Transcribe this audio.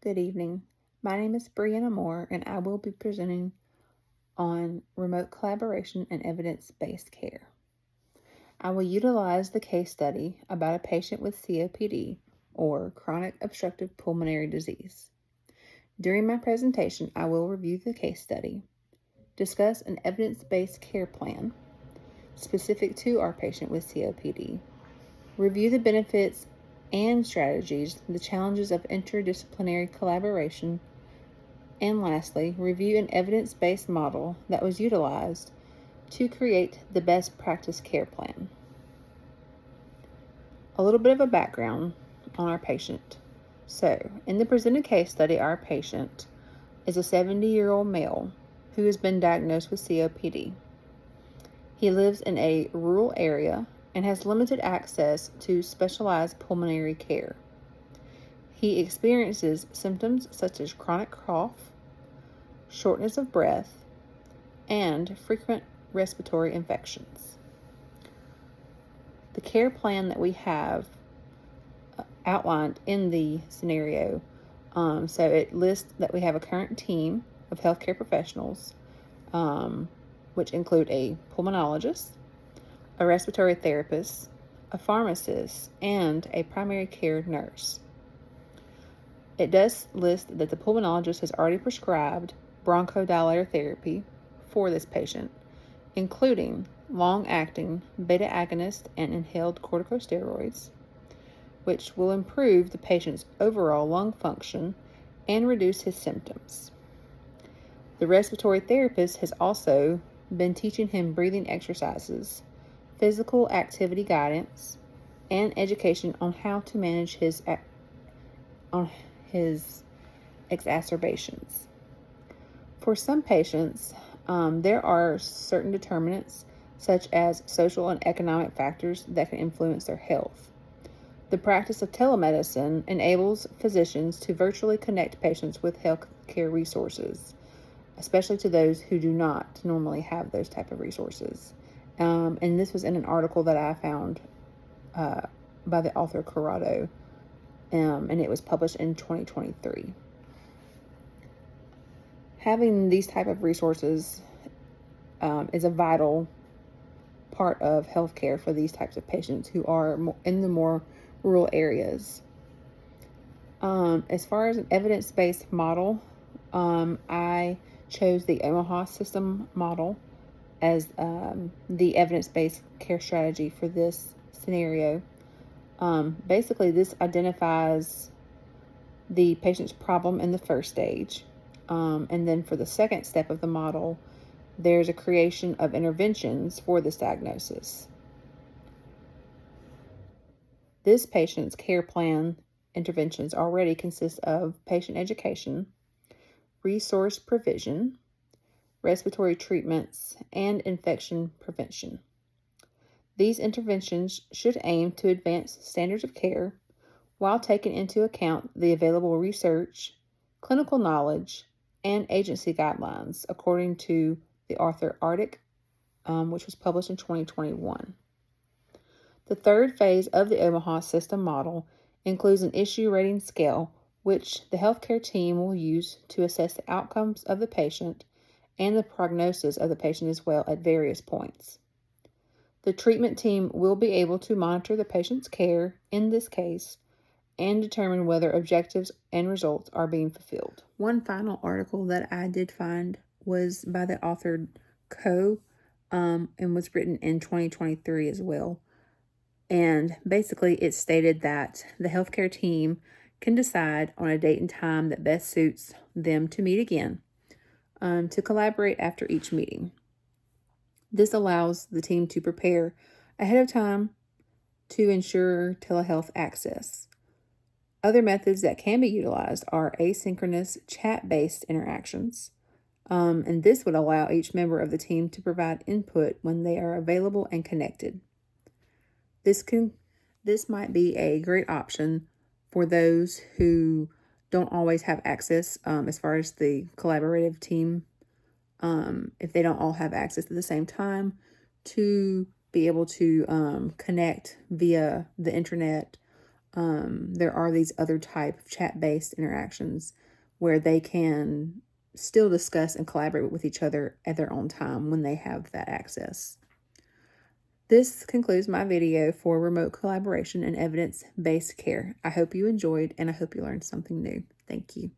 Good evening. My name is Brianna Moore, and I will be presenting on remote collaboration and evidence based care. I will utilize the case study about a patient with COPD, or chronic obstructive pulmonary disease. During my presentation, I will review the case study, discuss an evidence based care plan specific to our patient with COPD, review the benefits and strategies, the challenges of interdisciplinary collaboration, and lastly, review an evidence based model that was utilized to create the best practice care plan. A little bit of a background on our patient. So, in the presented case study, our patient is a 70-year-old male who has been diagnosed with COPD. He lives in a rural area and has limited access to specialized pulmonary care. He experiences symptoms such as chronic cough, shortness of breath, and frequent respiratory infections. The care plan that we have outlined in the scenario, so it lists that we have a current team of healthcare professionals, which include a pulmonologist, a respiratory therapist, a pharmacist, and a primary care nurse. It does list that the pulmonologist has already prescribed bronchodilator therapy for this patient, including long-acting beta-agonist and inhaled corticosteroids, which will improve the patient's overall lung function and reduce his symptoms. The respiratory therapist has also been teaching him breathing exercises, physical activity guidance, and education on how to manage his exacerbations. For some patients, there are certain determinants, such as social and economic factors, that can influence their health. The practice of telemedicine enables physicians to virtually connect patients with healthcare resources, especially to those who do not normally have those type of resources. And this was in an article that I found by the author Corrado, and it was published in 2023. Having these type of resources is a vital part of healthcare for these types of patients who are in the more rural areas. As far as an evidence-based model, I chose the Omaha system model as the evidence-based care strategy for this scenario. Basically, this identifies the patient's problem in the first stage. And then for the second step of the model, there's a creation of interventions for this diagnosis. This patient's care plan interventions already consist of patient education, resource provision, respiratory treatments, and infection prevention. These interventions should aim to advance standards of care while taking into account the available research, clinical knowledge, and agency guidelines, according to the author Arctic, which was published in 2021. The third phase of the Omaha system model includes an issue rating scale, which the healthcare team will use to assess the outcomes of the patient and the prognosis of the patient as well at various points. The treatment team will be able to monitor the patient's care in this case and determine whether objectives and results are being fulfilled. One final article that I did find was by the author Coe, and was written in 2023 as well. And basically, it stated that the healthcare team can decide on a date and time that best suits them to meet again, to collaborate after each meeting. This allows the team to prepare ahead of time to ensure telehealth access. Other methods that can be utilized are asynchronous chat-based interactions, and this would allow each member of the team to provide input when they are available and connected. This might be a great option for those who don't always have access, as far as the collaborative team, if they don't all have access at the same time, to be able to connect via the internet, there are these other type of chat-based interactions where they can still discuss and collaborate with each other at their own time when they have that access. This concludes my video for remote collaboration and evidence-based care. I hope you enjoyed, and I hope you learned something new. Thank you.